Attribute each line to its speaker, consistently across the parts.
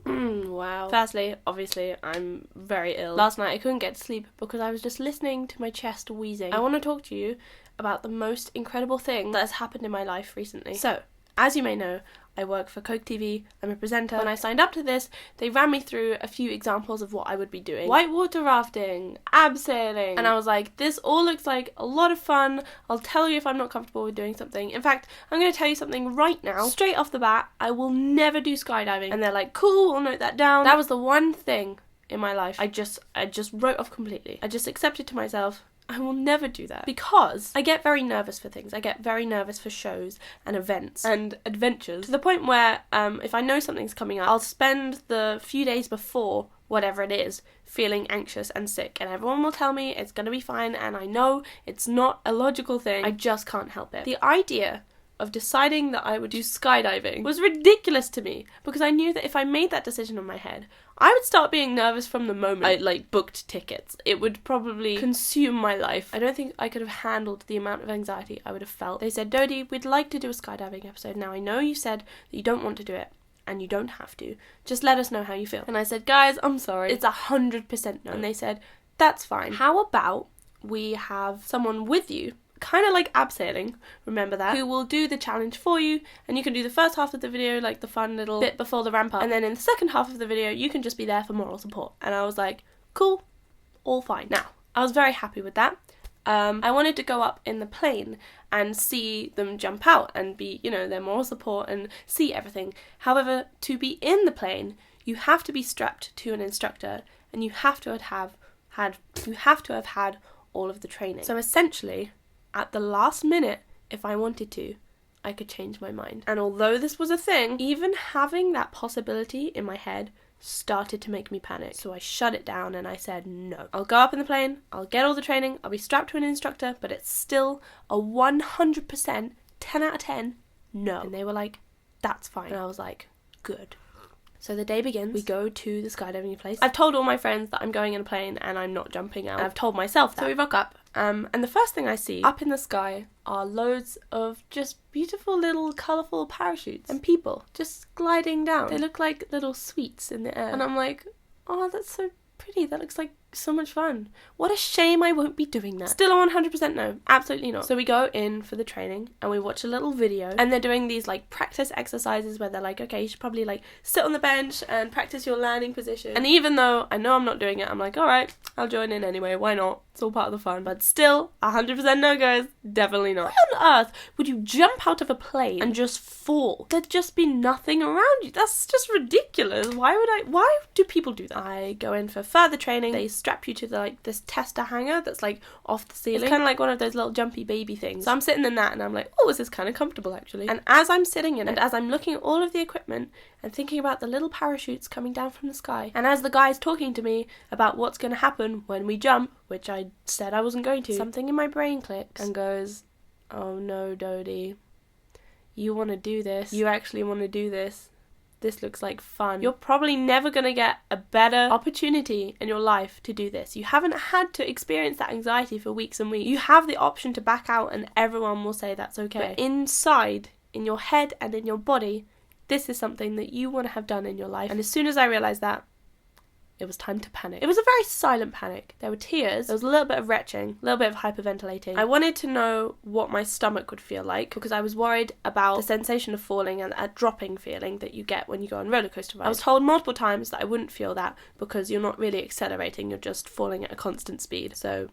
Speaker 1: Wow. Firstly, obviously, I'm very ill. Last night I couldn't get to sleep because I was just listening to my chest wheezing. I want to talk to you about the most incredible thing that has happened in my life recently. So, as you may know, I work for coketv. I'm a presenter. When I signed up to this, they ran me through a few examples of what I would be doing. Whitewater rafting, abseiling. And I was like, this all looks like a lot of fun. I'll tell you if I'm not comfortable with doing something. In fact, I'm going to tell you something right now. Straight off the bat, I will never do skydiving. And they're like, cool, we'll note that down. That was the one thing in my life I just wrote off completely. I just accepted to myself, I will never do that, because I get very nervous for things. I get very nervous for shows and events and adventures, to the point where if I know something's coming up, I'll spend the few days before whatever it is feeling anxious and sick, and everyone will tell me it's gonna be fine, and I know it's not a logical thing. I just can't help it. The idea of deciding that I would do skydiving was ridiculous to me, because I knew that if I made that decision in my head, I would start being nervous from the moment I booked tickets. It would probably consume my life. I don't think I could have handled the amount of anxiety I would have felt. They said, Dodie, we'd like to do a skydiving episode. Now I know you said that you don't want to do it, and you don't have to. Just let us know how you feel. And I said, guys, I'm sorry. It's 100% no. And they said, that's fine. How about we have someone with you, kind of like abseiling, remember that, who will do the challenge for you, and you can do the first half of the video, like the fun little bit before the ramp up, and then in the second half of the video you can just be there for moral support. And I was like, cool, all fine. Now, I was very happy with that. I wanted to go up in the plane and see them jump out and be, their moral support and see everything. However, to be in the plane, you have to be strapped to an instructor, and you have to have had all of the training. So essentially, at the last minute, if I wanted to, I could change my mind. And although this was a thing, even having that possibility in my head started to make me panic. So I shut it down and I said, no. I'll go up in the plane, I'll get all the training, I'll be strapped to an instructor, but it's still a 100%, 10 out of 10, no. And they were like, that's fine. And I was like, good. So the day begins, we go to the skydiving place. I've told all my friends that I'm going in a plane and I'm not jumping out. And I've told myself that. So we rock up, and the first thing I see up in the sky are loads of just beautiful little colourful parachutes and people just gliding down. They look like little sweets in the air. And I'm like, oh, that's so pretty. That looks like so much fun. What a shame I won't be doing that. Still a 100% no. Absolutely not. So we go in for the training and we watch a little video, and they're doing these practice exercises where they're like, okay, you should probably sit on the bench and practice your landing position. And even though I know I'm not doing it, I'm like, alright, I'll join in anyway. Why not? It's all part of the fun. But still, 100% no, guys. Definitely not. Why on earth would you jump out of a plane and just fall? There'd just be nothing around you. That's just ridiculous. Why do people do that? I go in for further training. They strap you to this tester hanger that's off the ceiling. It's kind of like one of those little jumpy baby things. So I'm sitting in that and I'm like, oh, this is kind of comfortable actually. And as I'm sitting in it, and as I'm looking at all of the equipment and thinking about the little parachutes coming down from the sky, and as the guy's talking to me about what's going to happen when we jump, which I said I wasn't going to, something in my brain clicks and goes, oh no, Dodie, you want to do this. You actually want to do this. This looks like fun. You're probably never going to get a better opportunity in your life to do this. You haven't had to experience that anxiety for weeks and weeks. You have the option to back out and everyone will say that's okay. But inside, in your head and in your body, this is something that you want to have done in your life. And as soon as I realised that, it was time to panic. It was a very silent panic. There were tears, there was a little bit of retching, a little bit of hyperventilating. I wanted to know what my stomach would feel like, because I was worried about the sensation of falling and that dropping feeling that you get when you go on roller coaster rides. I was told multiple times that I wouldn't feel that because you're not really accelerating, you're just falling at a constant speed. So,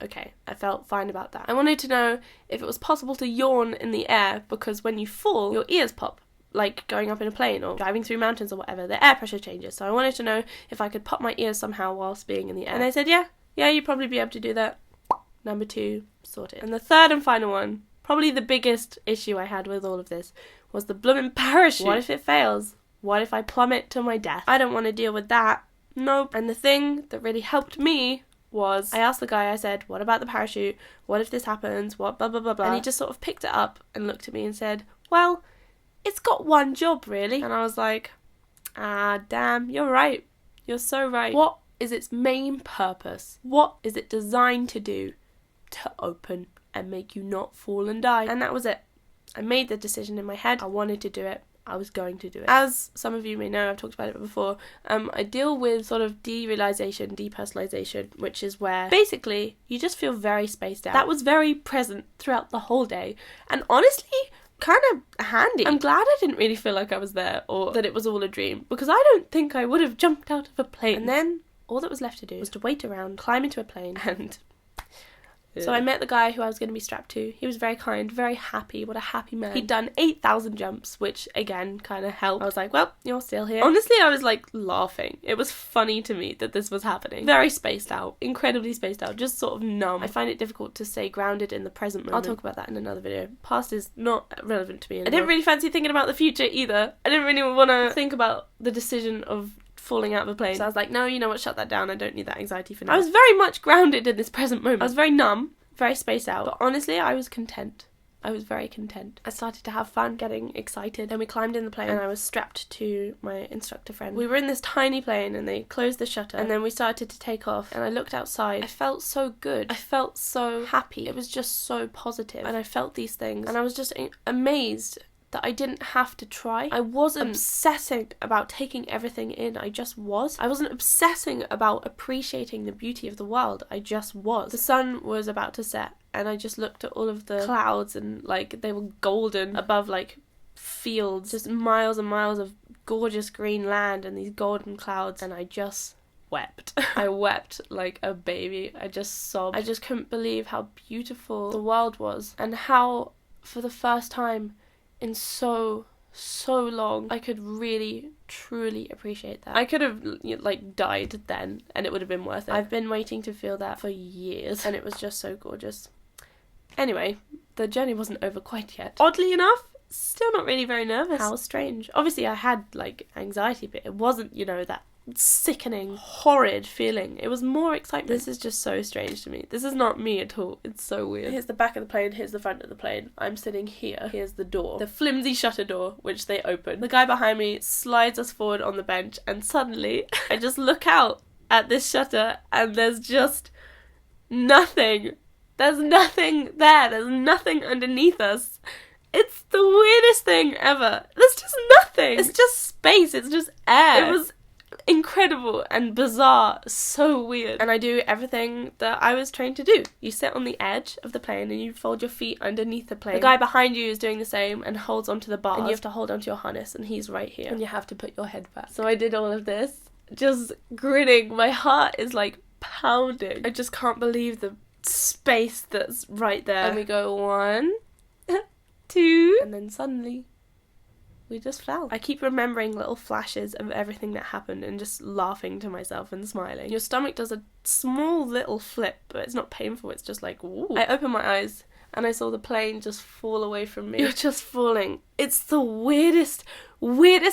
Speaker 1: okay, I felt fine about that. I wanted to know if it was possible to yawn in the air, because when you fall, your ears pop. Like going up in a plane or driving through mountains or whatever, the air pressure changes. So I wanted to know if I could pop my ears somehow whilst being in the air. And they said, yeah, you'd probably be able to do that. Number 2, sorted. And the third and final one, probably the biggest issue I had with all of this, was the blooming parachute. What if it fails? What if I plummet to my death? I don't want to deal with that. Nope. And the thing that really helped me was, I asked the guy, I said, what about the parachute? What if this happens? What, blah, blah, blah, blah. And he just sort of picked it up and looked at me and said, well, it's got one job, really. And I was like, damn, you're right. You're so right. What is its main purpose? What is it designed to do? To open and make you not fall and die. And that was it. I made the decision in my head. I wanted to do it. I was going to do it. As some of you may know, I've talked about it before, I deal with sort of derealization, depersonalization, which is where basically you just feel very spaced out. That was very present throughout the whole day, and honestly, kind of handy. I'm glad I didn't really feel like I was there or that it was all a dream, because I don't think I would have jumped out of a plane. And then all that was left to do was to wait around, climb into a plane, and... So I met the guy who I was going to be strapped to. He was very kind, very happy. What a happy man. He'd done 8,000 jumps, which again kind of helped. I was like, well, you're still here. Honestly, I was like laughing. It was funny to me that this was happening. Very spaced out, incredibly spaced out, just sort of numb. I find it difficult to stay grounded in the present moment. I'll talk about that in another video. Past is not relevant to me anymore. I didn't really fancy thinking about the future either. I didn't really want to think about the decision of falling out of a plane. So I was like, no, you know what, shut that down. I don't need that anxiety for now. I was very much grounded in this present moment. I was very numb, very spaced out. But honestly, I was content. I was very content. I started to have fun, getting excited. Then we climbed in the plane and I was strapped to my instructor friend. We were in this tiny plane and they closed the shutter and then we started to take off and I looked outside. I felt so good. I felt so happy. It was just so positive and I felt these things and I was just amazed that I didn't have to try. I wasn't obsessing about taking everything in, I just was. I wasn't obsessing about appreciating the beauty of the world, I just was. The sun was about to set and I just looked at all of the clouds and like they were golden above like fields, just miles and miles of gorgeous green land and these golden clouds, and I just wept. I wept like a baby. I just sobbed. I just couldn't believe how beautiful the world was and how for the first time in so long I could really truly appreciate that. I could have like died then and it would have been worth it. I've been waiting to feel that for years and it was just so gorgeous. Anyway, the journey wasn't over quite yet. Oddly enough, still not really very nervous. How strange. Obviously I had like anxiety, but it wasn't, you know, that sickening, horrid feeling. It was more excitement. This is just so strange to me. This is not me at all. It's so weird. Here's the back of the plane, here's the front of the plane. I'm sitting here. Here's the door. The flimsy shutter door, which they open. The guy behind me slides us forward on the bench and suddenly I just look out at this shutter and there's just nothing. There's nothing there. There's nothing underneath us. It's the weirdest thing ever. There's just nothing. It's just space. It's just air. It was incredible and bizarre, so weird. And I do everything that I was trained to do. You sit on the edge of the plane and you fold your feet underneath the plane. The guy behind you is doing the same and holds onto the bars and you have to hold onto your harness and he's right here and you have to put your head back. So I did all of this, just grinning. My heart is like pounding. I just can't believe the space that's right there. And we go 1, 2, and then suddenly we just fell. I keep remembering little flashes of everything that happened and just laughing to myself and smiling. Your stomach does a small little flip, but it's not painful, it's just like, ooh. I opened my eyes and I saw the plane just fall away from me. You're just falling. It's the weirdest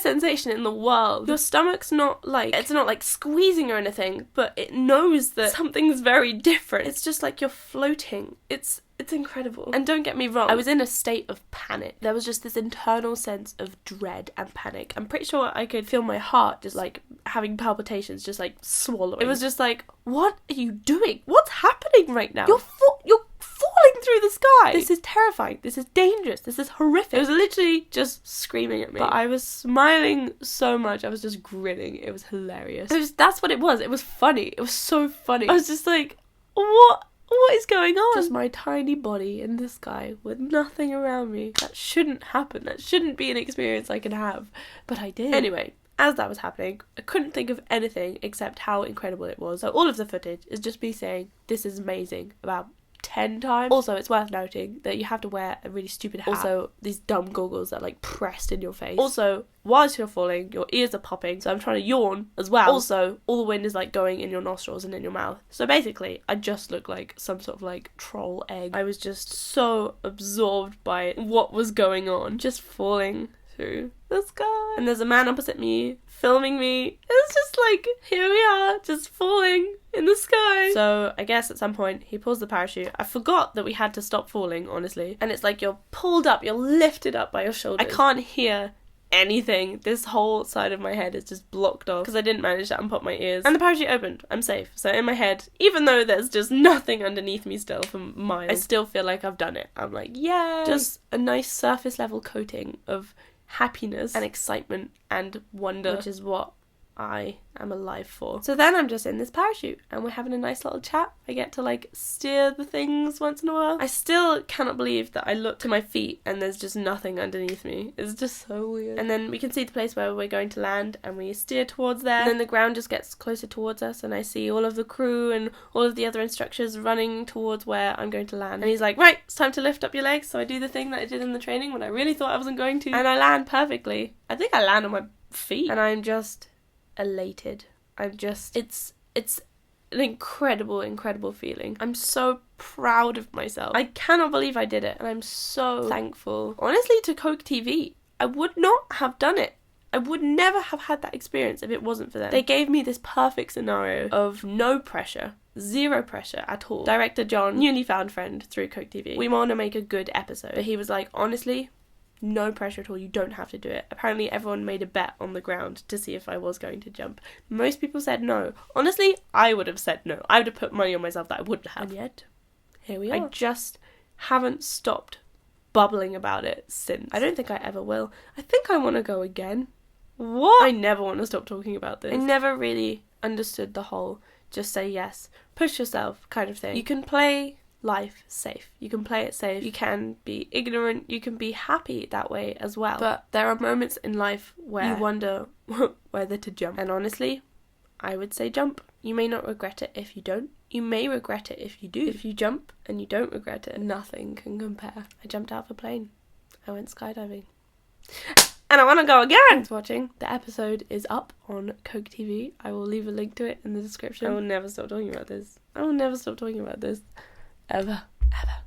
Speaker 1: sensation in the world. Your stomach's not like, it's not like squeezing or anything, but it knows that something's very different. It's just like you're floating. It's incredible. And don't get me wrong, I was in a state of panic. There was just this internal sense of dread and panic. I'm pretty sure I could feel my heart just like having palpitations, just like swallowing. It was just like, what are you doing? What's happening right now? You're falling through the sky. This is terrifying. This is dangerous. This is horrific. It was literally just screaming at me. But I was smiling so much. I was just grinning. It was hilarious. That's what it was. It was funny. It was so funny. I was just like, what is going on? Just my tiny body in the sky with nothing around me. That shouldn't happen. That shouldn't be an experience I can have. But I did. Anyway, as that was happening, I couldn't think of anything except how incredible it was. So all of the footage is just me saying, this is amazing, about 10 times. Also, it's worth noting that you have to wear a really stupid hat. Also, these dumb goggles that are like pressed in your face. Also, whilst you're falling, your ears are popping, so I'm trying to yawn as well. Also, all the wind is like going in your nostrils and in your mouth. So basically, I just look like some sort of like troll egg. I was just so absorbed by what was going on, just falling through the sky. And there's a man opposite me filming me. It's just like, here we are, just falling in the sky. So I guess at some point he pulls the parachute. I forgot that we had to stop falling, honestly. And it's like you're pulled up, you're lifted up by your shoulders. I can't hear anything. This whole side of my head is just blocked off because I didn't manage to unpop my ears. And the parachute opened. I'm safe. So in my head, even though there's just nothing underneath me still for miles, I still feel like I've done it. I'm like, yeah, just a nice surface level coating of happiness and excitement and wonder, which is what I am alive for. So then I'm just in this parachute and we're having a nice little chat. I get to like steer the things once in a while. I still cannot believe that I look to my feet and there's just nothing underneath me. It's just so weird. And then we can see the place where we're going to land and we steer towards there. And then the ground just gets closer towards us and I see all of the crew and all of the other instructors running towards where I'm going to land. And he's like, right, it's time to lift up your legs. So I do the thing that I did in the training when I really thought I wasn't going to. And I land perfectly. I think I land on my feet. And I'm just elated. It's an incredible feeling. I'm so proud of myself. I cannot believe I did it and I'm so thankful. Honestly, to coketv, I would not have done it. I would never have had that experience if it wasn't for them. They gave me this perfect scenario of no pressure, zero pressure at all. Director John, newly found friend through coketv. We want to make a good episode. But he was like, honestly, no pressure at all, you don't have to do it. Apparently everyone made a bet on the ground to see if I was going to jump. Most people said no. Honestly, I would have said no. I would have put money on myself that I wouldn't have. And yet, here we are. I just haven't stopped bubbling about it since. I don't think I ever will. I think I want to go again. What? I never want to stop talking about this. I never really understood the whole just say yes, push yourself kind of thing. You can play life safe. You can play it safe. You can be ignorant. You can be happy that way as well. But there are moments in life where you wonder whether to jump. And honestly, I would say jump. You may not regret it if you don't. You may regret it if you do. If you jump and you don't regret it, nothing can compare. I jumped out of a plane. I went skydiving. And I want to go again! Thanks for watching. The episode is up on coketv. I will leave a link to it in the description. I will never stop talking about this. I will never stop talking about this. Ever.